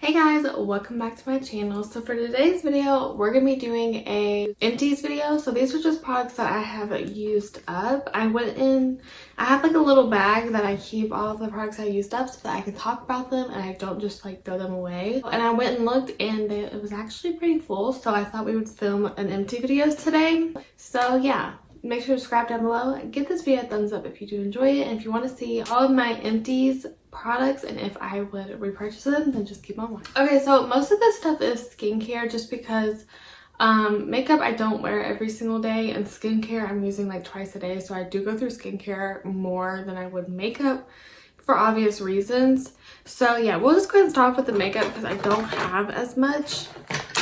Hey guys, welcome back to my channel. So for today's video, we're gonna be doing a empties video. So these are just products that I have used up. I have like a little bag that I keep all of the products I used up so that I can talk about them and I don't just like throw them away. And I went and looked and it was actually pretty full, so I thought we would film an empty videos today. So yeah, make sure to subscribe down below. Give this video a thumbs up if you do enjoy it, and if you want to see all of my empties products and if I would repurchase them, then just keep on watching. Okay, so most of this stuff is skincare just because makeup I don't wear every single day, and skincare I'm using like twice a day, so I do go through skincare more than I would makeup for obvious reasons. So yeah, we'll just go ahead and start off with the makeup because I don't have as much.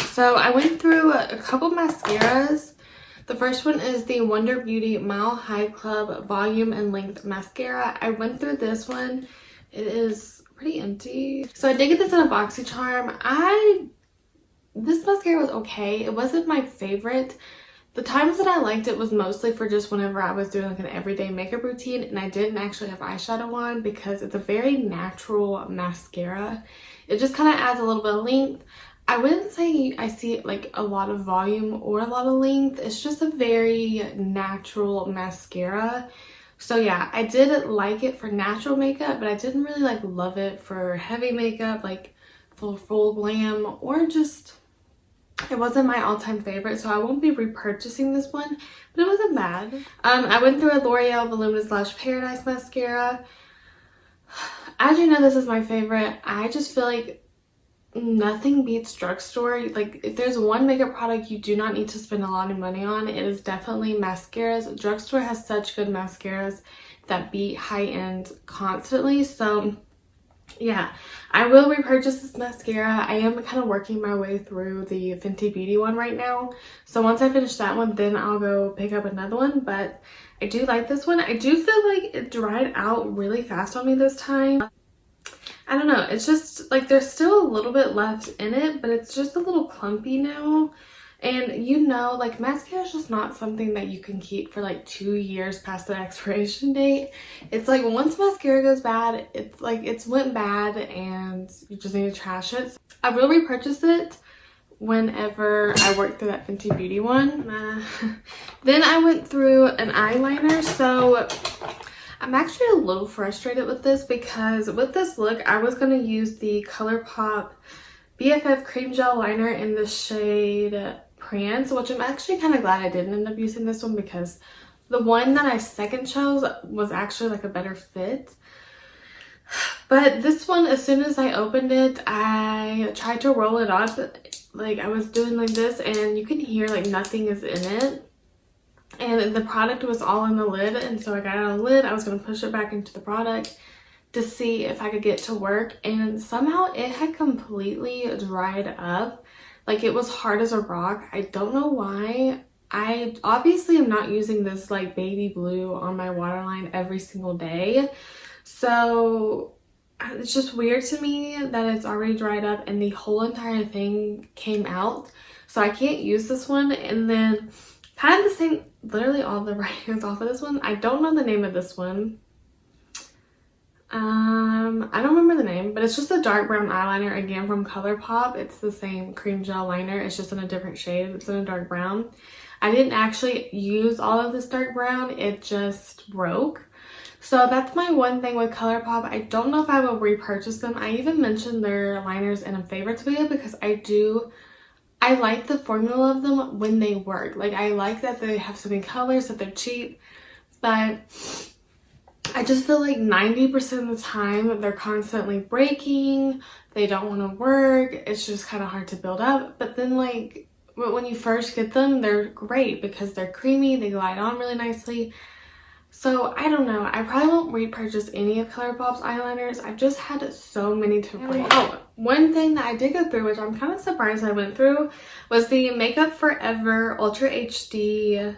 So I went through a couple mascaras. The first one is the Wonder Beauty Mile High Club Volume and Length Mascara. I went through this one. It is pretty empty. So I did get this in a BoxyCharm. This mascara was okay. It wasn't my favorite. The times that I liked it was mostly for just whenever I was doing like an everyday makeup routine and I didn't actually have eyeshadow on, because it's a very natural mascara. It just kind of adds a little bit of length. I wouldn't say I see like a lot of volume or a lot of length. It's just a very natural mascara. So yeah, I did like it for natural makeup, but I didn't really like love it for heavy makeup, like full glam, or just, it wasn't my all-time favorite, so I won't be repurchasing this one, but it wasn't bad. I went through a L'Oreal Voluminous Lush Paradise Mascara. As you know, this is my favorite. I just feel like nothing beats drugstore. Like, if there's one makeup product you do not need to spend a lot of money on, it is definitely mascaras. Drugstore has such good mascaras that beat high-end constantly. So yeah, I will repurchase this mascara. I am kind of working my way through the Fenty Beauty one right now, so once I finish that one, then I'll go pick up another one. But I do like this one. I do feel like it dried out really fast on me this time. I don't know, it's just like there's still a little bit left in it, but it's just a little clumpy now. And you know, like mascara is just not something that you can keep for like 2 years past the expiration date. It's like once mascara goes bad, it's like it's went bad and you just need to trash it. I will repurchase it whenever I work through that Fenty Beauty one. Then I went through an eyeliner. So I'm actually a little frustrated with this because with this look, I was going to use the ColourPop BFF Cream Gel Liner in the shade Prance, which I'm actually kind of glad I didn't end up using this one, because the one that I second chose was actually like a better fit. But this one, as soon as I opened it, I tried to roll it up. Like, I was doing like this and you can hear like nothing is in it. And the product was all in the lid, and so I got out of the lid. I was going to push it back into the product to see if I could get to work, and somehow it had completely dried up. Like, it was hard as a rock. I don't know why. I obviously am not using this like baby blue on my waterline every single day, so it's just weird to me that it's already dried up and the whole entire thing came out. So I can't use this one. And then kind of the same, literally all the writings off of this one. I don't know the name of this one. I don't remember the name, but it's just a dark brown eyeliner, again from ColourPop. It's the same cream gel liner, it's just in a different shade. It's in a dark brown. I didn't actually use all of this dark brown, it just broke. So that's my one thing with ColourPop. I don't know if I will repurchase them. I even mentioned their liners in a favorites video because I like the formula of them when they work. Like, I like that they have so many colors, that they're cheap, but I just feel like 90% of the time they're constantly breaking, they don't want to work, it's just kind of hard to build up. But then like when you first get them, they're great because they're creamy, they glide on really nicely. So I don't know, I probably won't repurchase any of ColourPop's eyeliners. I've just had so many to break. Oh, one thing that I did go through, which I'm kind of surprised I went through, was the Makeup Forever Ultra HD.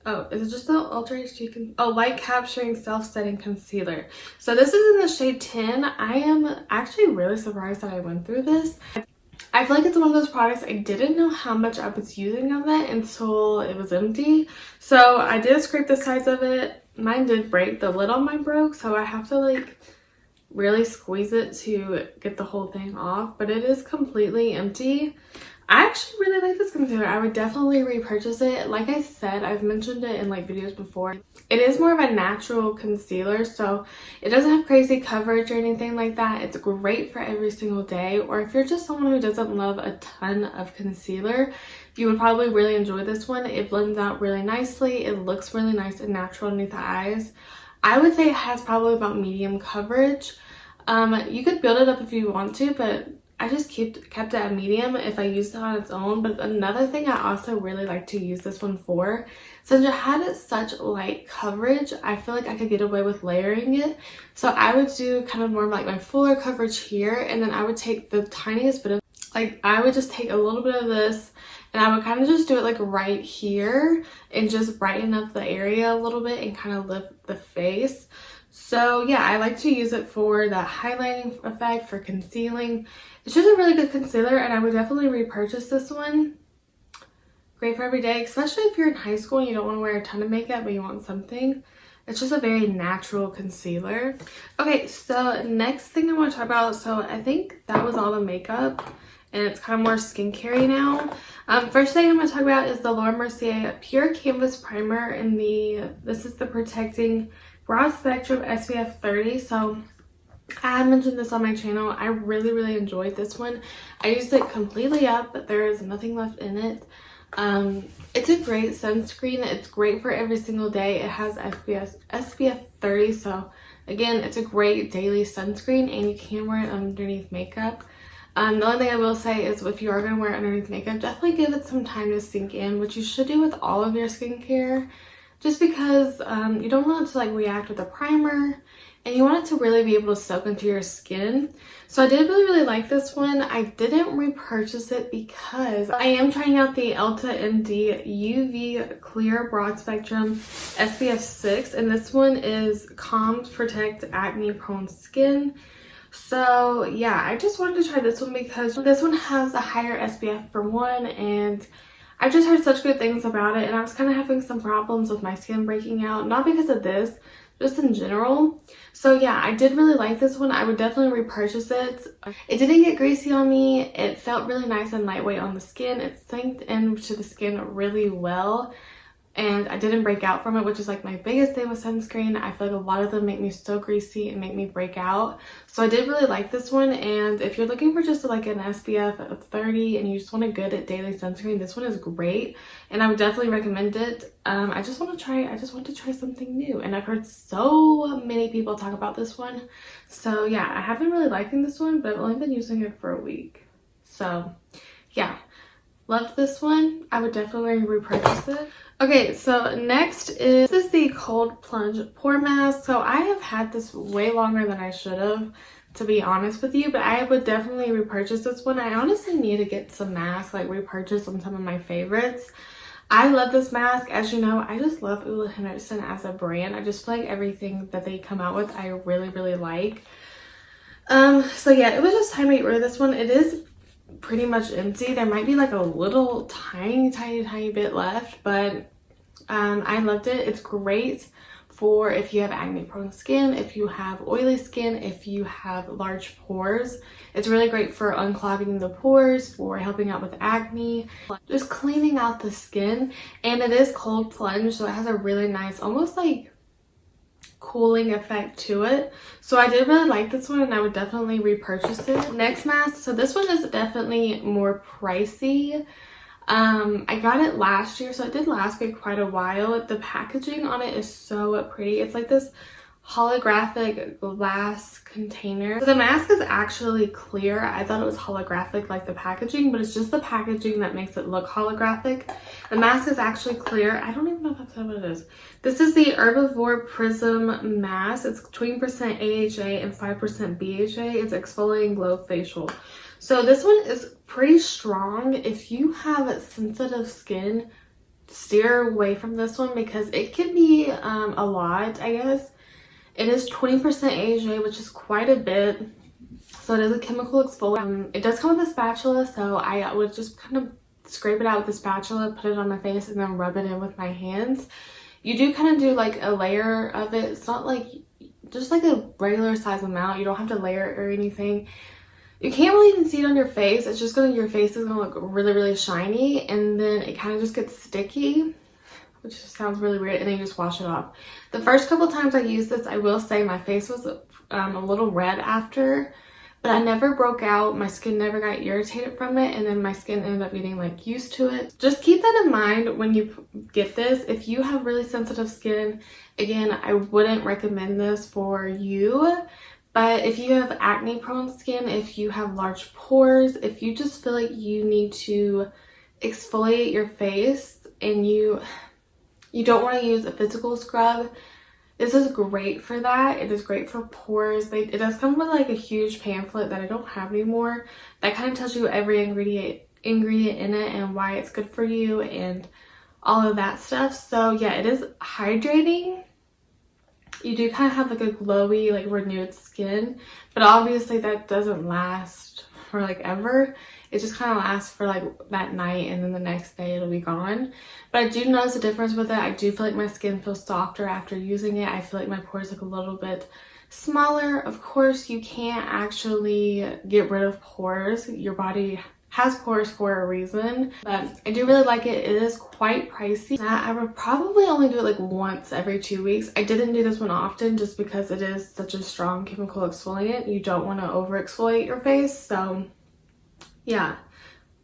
Oh, is it just the Ultra HD? Light Capturing Self-Setting Concealer. So this is in the shade 10. I am actually really surprised that I went through this. I feel like it's one of those products I didn't know how much I was using of it until it was empty. So I did scrape the sides of it. Mine did break. The lid on mine broke, so I have to like really squeeze it to get the whole thing off, but it is completely empty. I actually really like this concealer. I would definitely repurchase it. Like I said, I've mentioned it in like videos before. It is more of a natural concealer, so it doesn't have crazy coverage or anything like that. It's great for every single day, or if you're just someone who doesn't love a ton of concealer, you would probably really enjoy this one. It blends out really nicely. It looks really nice and natural underneath the eyes. I would say it has probably about medium coverage. You could build it up if you want to, but I just kept it at medium if I used it on its own. But another thing I also really like to use this one for, since it had such light coverage, I feel like I could get away with layering it. So I would do kind of more like my fuller coverage here, and then I would take the tiniest bit of, like, I would just take a little bit of this and I would kind of just do it like right here and just brighten up the area a little bit and kind of lift the face. So yeah, I like to use it for that highlighting effect, for concealing. It's just a really good concealer, and I would definitely repurchase this one. Great for every day, especially if you're in high school and you don't want to wear a ton of makeup but you want something. It's just a very natural concealer. Okay, so next thing I want to talk about, so I think that was all the makeup, and it's kind of more skincare now. First thing I'm going to talk about is the Laura Mercier Pure Canvas Primer, and this is the Protecting Broad Spectrum SPF 30. So I have mentioned this on my channel. I really enjoyed this one. I used it completely up, but there is nothing left in it. It's a great sunscreen. It's great for every single day. It has SPF 30, so again, it's a great daily sunscreen, and you can wear it underneath makeup. The only thing I will say is if you are going to wear it underneath makeup, definitely give it some time to sink in, which you should do with all of your skincare, just because you don't want it to like react with a primer, and you want it to really be able to soak into your skin. So I did really like this one. I didn't repurchase it because I am trying out the Elta MD UV Clear Broad Spectrum SPF 6, and this one is Calm Protect Acne Prone Skin. So yeah, I just wanted to try this one because this one has a higher SPF for one, and I just heard such good things about it, and I was kind of having some problems with my skin breaking out, not because of this, just in general. So yeah, I did really like this one. I would definitely repurchase it. It didn't get greasy on me. It felt really nice and lightweight on the skin. It sank into the skin really well, and I didn't break out from it, which is like my biggest thing with sunscreen. I feel like a lot of them make me so greasy and make me break out. So I did really like this one, and if you're looking for just like an SPF of 30 and you just want a good daily sunscreen, this one is great, and I would definitely recommend it. I just want to try something new, and I've heard so many people talk about this one. So yeah, I have been really liking this one, but I've only been using it for a week. So yeah, loved this one. I would definitely repurchase it. Okay, so next is the Cold Plunge Pore Mask. So I have had this way longer than I should have, to be honest with you, but I would definitely repurchase this one. I honestly need to get some masks, like repurchase on some of my favorites. I love this mask. As you know, I just love Ole Henriksen as a brand. I just feel like everything that they come out with, I really like. So yeah, it was just time to get rid of this one. It is pretty much empty. There might be like a little tiny bit left, but I loved it. It's great for if you have acne prone skin, if you have oily skin, if you have large pores. It's really great for unclogging the pores, for helping out with acne, just cleaning out the skin. And it is cold plunge, so it has a really nice, almost like cooling effect to it. So I did really like this one, and I would definitely repurchase it. Next mask, so this one is definitely more pricey. I got it last year, so it did last me quite a while. The packaging on it is so pretty. It's like this holographic glass container. So the mask is actually clear. I thought it was holographic like the packaging, but it's just the packaging that makes it look holographic. The mask is actually clear. I don't even know if that's what it is. This is the Herbivore Prism mask. It's 20% AHA and 5% BHA. It's exfoliating glow facial. So this one is pretty strong. If you have sensitive skin, steer away from this one because it can be a lot, I guess. It is 20% AHA, which is quite a bit. So it is a chemical exfoliant. It does come with a spatula, so I would just kind of scrape it out with the spatula, put it on my face, and then rub it in with my hands. You do kind of do like a layer of it. It's not like just like a regular size amount. You don't have to layer it or anything. You can't really even see it on your face. It's just your face is gonna look really, really shiny, and then it kind of just gets sticky, which just sounds really weird, and then you just wash it off. The first couple times I used this, I will say my face was a little red after, but I never broke out. My skin never got irritated from it, and then my skin ended up getting like used to it. Just keep that in mind when you get this. If you have really sensitive skin, again, I wouldn't recommend this for you. But if you have acne prone skin, if you have large pores, if you just feel like you need to exfoliate your face and you don't want to use a physical scrub, this is great for that. It is great for pores. It does come with like a huge pamphlet that I don't have anymore that kind of tells you every ingredient in it and why it's good for you and all of that stuff. So yeah, it is hydrating. You do kind of have like a glowy, like renewed skin, but obviously that doesn't last for like ever. It just kind of lasts for like that night, and then the next day it'll be gone. But I do notice a difference with it. I do feel like my skin feels softer after using it. I feel like my pores look a little bit smaller. Of course, you can't actually get rid of pores. Your body has pores for a reason, but I do really like it. It is quite pricey. I would probably only do it like once every 2 weeks. I didn't do this one often just because it is such a strong chemical exfoliant. You don't want to over exfoliate your face. So yeah,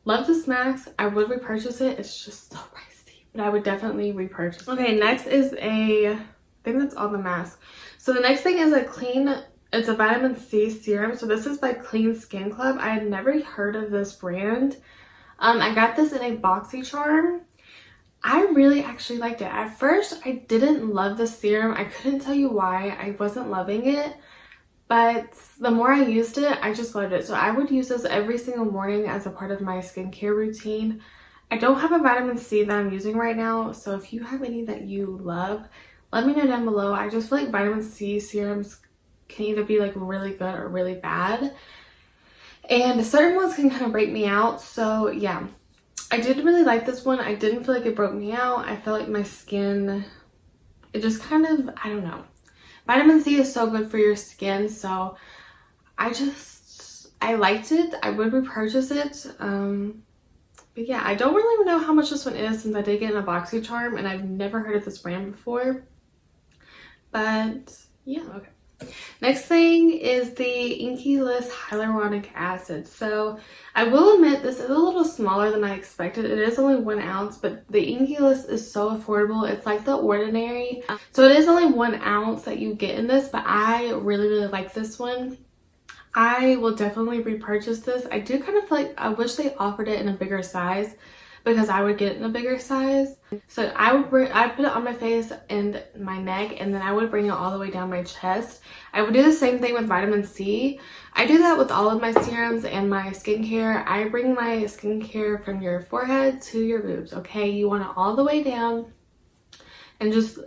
love this mask. I would repurchase it. It's just so pricey, but I would definitely repurchase it. Okay, next is I think that's all the mask. So the next thing is it's a vitamin C serum. So this is by Clean Skin Club. I had never heard of this brand. I got this in a BoxyCharm. I really actually liked it. At first, I didn't love the serum. I couldn't tell you why. I wasn't loving it. But the more I used it, I just loved it. So I would use this every single morning as a part of my skincare routine. I don't have a vitamin C that I'm using right now. So if you have any that you love, let me know down below. I just feel like vitamin C serums can either be like really good or really bad, and certain ones can kind of break me out. So yeah, I did really like this one. I didn't feel like it broke me out. I felt like my skin, it just kind of, I don't know. Vitamin C is so good for your skin, so I liked it. I would repurchase it. But yeah, I don't really know how much this one is since I did get in a BoxyCharm and I've never heard of this brand before. But yeah, okay. Next thing is the Inky-less hyaluronic acid. So I will admit this is a little smaller than I expected. It is only 1 ounce, but the Inky-less is so affordable. It's like The Ordinary. So it is only 1 ounce that you get in this, but I really, really like this one. I will definitely repurchase this. I do kind of feel like I wish they offered it in a bigger size, because I would get it in a bigger size. So I'd put it on my face and my neck, and then I would bring it all the way down my chest. I would do the same thing with vitamin C. I do that with all of my serums and my skincare. I bring my skincare from your forehead to your boobs, okay? You want it all the way down, and just,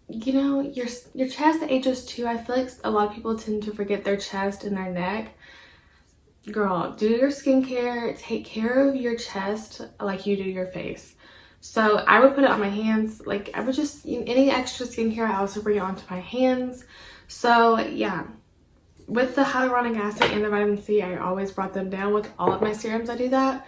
you know, your chest ages too. I feel like a lot of people tend to forget their chest and their neck. Girl, do your skincare, take care of your chest like you do your face. So I would put it on my hands. Like, I would just, any extra skincare, I also bring it onto my hands. So yeah, with the hyaluronic acid and the vitamin C, I always brought them down. With all of my serums, I do that.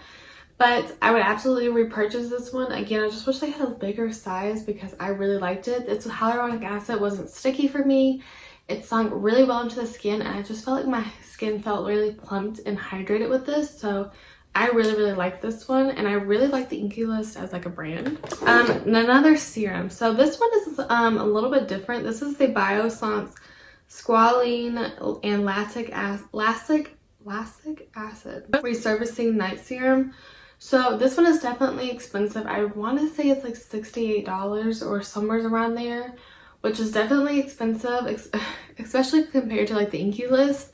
But I would absolutely repurchase this one. Again, I just wish they had a bigger size because I really liked it. This hyaluronic acid wasn't sticky for me. It sunk really well into the skin, and I just felt like my skin felt really plumped and hydrated with this. So I really, really like this one, and I really like the Inky-less as like a brand. Another serum. So this one is a little bit different. This is the Biossance Squalene and Lactic Acid Resurfacing Night Serum. So this one is definitely expensive. I want to say it's like $68 or somewhere around there, which is definitely expensive, especially compared to like the Inky-less.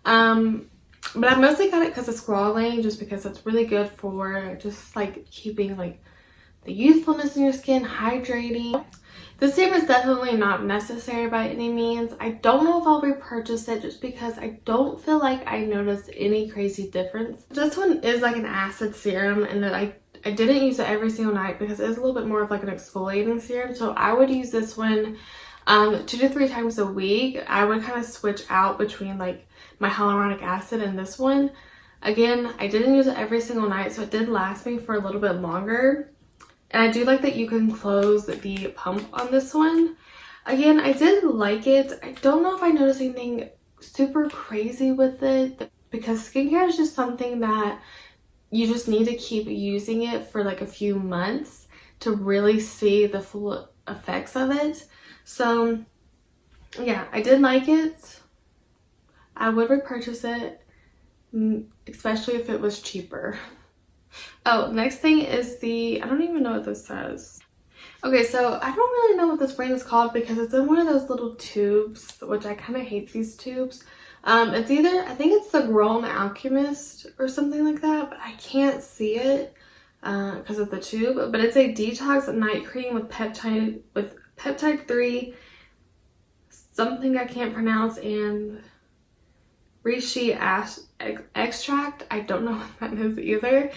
But I mostly got it because of Squalene, just because it's really good for just like keeping like the youthfulness in your skin, hydrating. This serum is definitely not necessary by any means. I don't know if I'll repurchase it just because I don't feel like I noticed any crazy difference. This one is like an acid serum, and that I didn't use it every single night because it is a little bit more of like an exfoliating serum. So I would use this one 2 to 3 times a week. I would kind of switch out between like my hyaluronic acid and this one. Again, I didn't use it every single night, so it did last me for a little bit longer. And I do like that you can close the pump on this one. Again, I did like it. I don't know if I noticed anything super crazy with it, because skincare is just something that you just need to keep using it for like a few months to really see the full effects of it. So yeah, I did like it. I would repurchase it, especially if it was cheaper. Oh, next thing is I don't even know what this says. Okay, so I don't really know what this brand is called because it's in one of those little tubes, which I kind of hate these tubes. It's either, I think it's the Grown Alchemist or something like that, but I can't see it because of the tube. But it's a detox night cream with peptide 3, something I can't pronounce, and reishi extract. I don't know what that is either.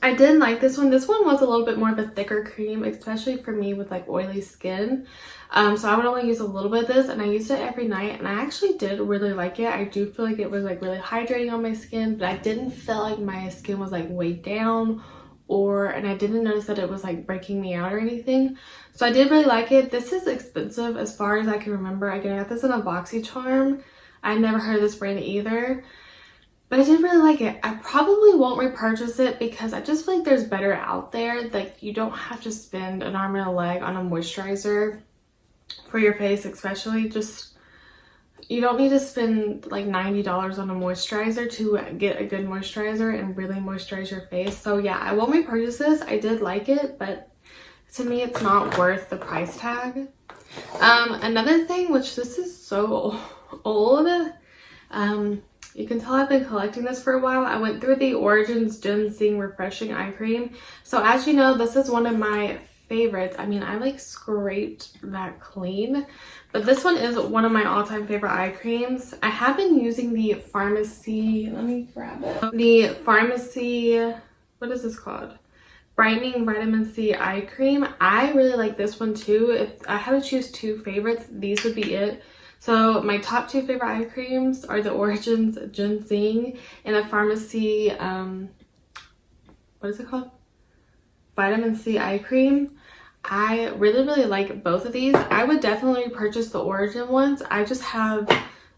I did like this one. This one was a little bit more of a thicker cream, especially for me with like oily skin. So I would only use a little bit of this, and I used it every night, and I actually did really like it. I do feel like it was like really hydrating on my skin, but I didn't feel like my skin was like weighed down, and I didn't notice that it was like breaking me out or anything. So I did really like it. This is expensive as far as I can remember. Again, I got this in a BoxyCharm. I never heard of this brand either, but I did really like it. I probably won't repurchase it because I just feel like there's better out there. Like, you don't have to spend an arm and a leg on a moisturizer for your face, especially. You don't need to spend like $90 on a moisturizer to get a good moisturizer and really moisturize your face. So yeah, I won't repurchase this. I did like it, but to me it's not worth the price tag. Another thing, which this is so old, you can tell I've been collecting this for a while. I went through the Origins Ginseng Refreshing Eye Cream. So as you know, this is one of my favorites. I mean, I like scraped that clean, but this one is one of my all-time favorite eye creams. I have been using the Pharmacy, let me grab it. The Pharmacy, what is this called? Brightening Vitamin C Eye Cream. I really like this one too. If I had to choose 2 favorites, these would be it. So my top 2 favorite eye creams are the Origins Ginseng and the Pharmacy, what is it called? Vitamin C Eye Cream. I really like both of these. I would definitely purchase the Origin ones. I just have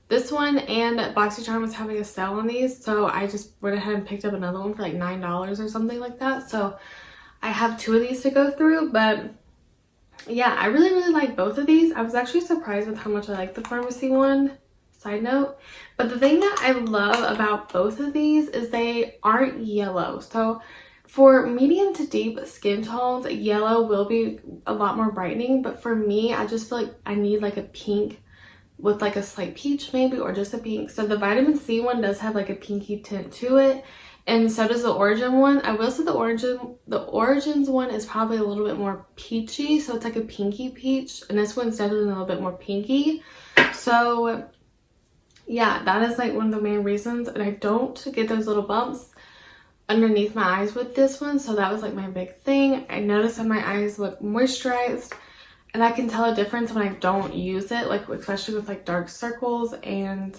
this one, and BoxyCharm was having a sale on these, so I just went ahead and picked up another one for like $9 or something like that. So I have 2 of these to go through, but yeah, I really like both of these. I was actually surprised with how much I like the Pharmacy one, side note. But the thing that I love about both of these is they aren't yellow. So for medium to deep skin tones, yellow will be a lot more brightening, but for me, I just feel like I need like a pink with like a slight peach maybe, or just a pink. So the Vitamin C one does have like a pinky tint to it, and so does the Origin one. I will say the Origins one is probably a little bit more peachy, so it's like a pinky peach, and this one's definitely a little bit more pinky. So yeah, that is like one of the main reasons. And I don't get those little bumps underneath my eyes with this one, so that was like my big thing. I noticed that my eyes look moisturized, and I can tell a difference when I don't use it, like especially with like dark circles and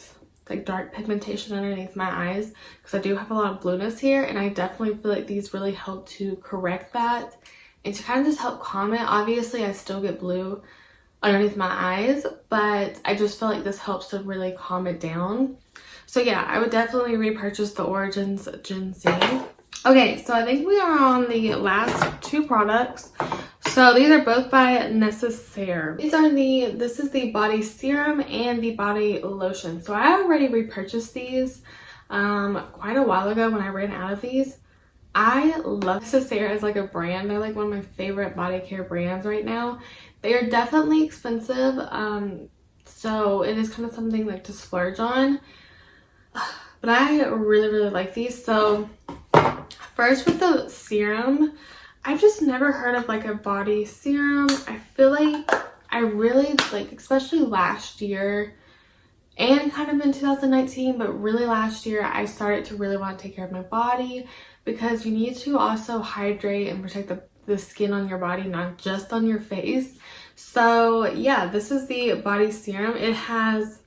like dark pigmentation underneath my eyes, because I do have a lot of blueness here, and I definitely feel like these really help to correct that and to kind of just help calm it. Obviously I still get blue underneath my eyes, but I just feel like this helps to really calm it down. So yeah, I would definitely repurchase the Origins Ginseng. Okay, so I think we are on the last 2 products. So these are both by Necessaire. This is the body serum and the body lotion. So I already repurchased these quite a while ago when I ran out of these. I love Necessaire as like a brand. They're like one of my favorite body care brands right now. They are definitely expensive, so it is kind of something like to splurge on. But I really like these. So first with the serum, I've just never heard of like a body serum. I feel like I really like, especially last year and kind of in 2019, but really last year, I started to really want to take care of my body, because you need to also hydrate and protect the skin on your body, not just on your face. So yeah, this is the body serum. It has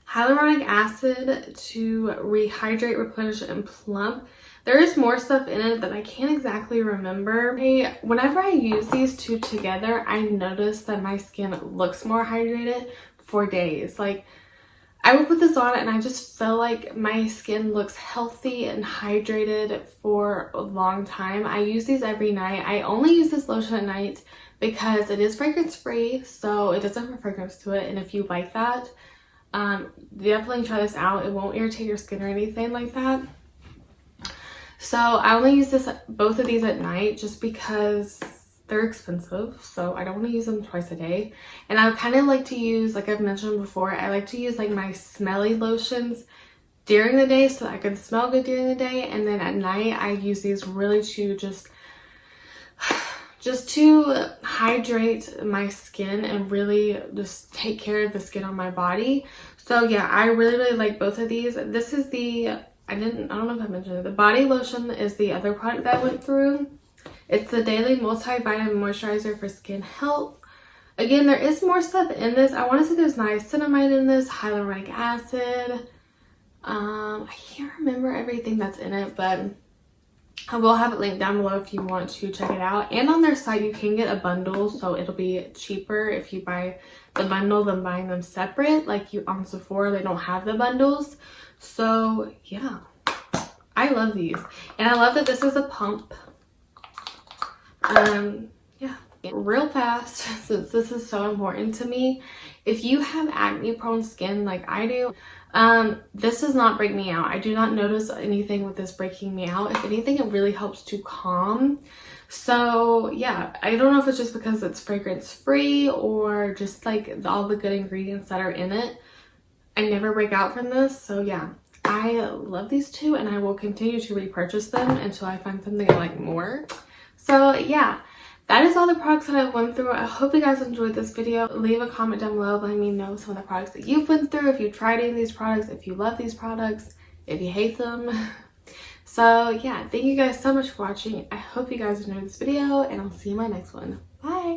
hyaluronic acid to rehydrate, replenish, and plump. There is more stuff in it that I can't exactly remember. Whenever I use these two together, I notice that my skin looks more hydrated for days. Like, I will put this on and I just feel like my skin looks healthy and hydrated for a long time. I use these every night. I only use this lotion at night because it is fragrance free, so it doesn't have a fragrance to it. And if you like that, definitely try this out. It won't irritate your skin or anything like that. So I only use both of these at night just because they're expensive, so I don't want to use them twice a day. And I kind of like to use, like I've mentioned before, I like to use like my smelly lotions during the day so that I can smell good during the day, and then at night I use these really to just to hydrate my skin and really just take care of the skin on my body. So yeah, I really like both of these. This is the I don't know if I mentioned it. The body lotion is the other product that I went through. It's the Daily Multivitamin Moisturizer for Skin Health. Again, there is more stuff in this. I want to say there's niacinamide in this, hyaluronic acid. I can't remember everything that's in it, but I will have it linked down below if you want to check it out. And on their site, you can get a bundle, so it'll be cheaper if you buy the bundle than buying them separate. Like on Sephora, they don't have the bundles. So yeah, I love these. And I love that this is a pump. Yeah, real fast, since this is so important to me. If you have acne prone skin like I do, this does not break me out. I do not notice anything with this breaking me out. If anything, it really helps to calm. So yeah, I don't know if it's just because it's fragrance free or just like all the good ingredients that are in it. I never break out from this. So yeah, I love these two and I will continue to repurchase them until I find something I like more. So yeah, that is all the products that I went through. I hope you guys enjoyed this video. Leave a comment down below letting me know some of the products that you've went through, if you tried any of these products, if you love these products, if you hate them. So yeah, thank you guys so much for watching. I hope you guys enjoyed this video and I'll see you in my next one. Bye!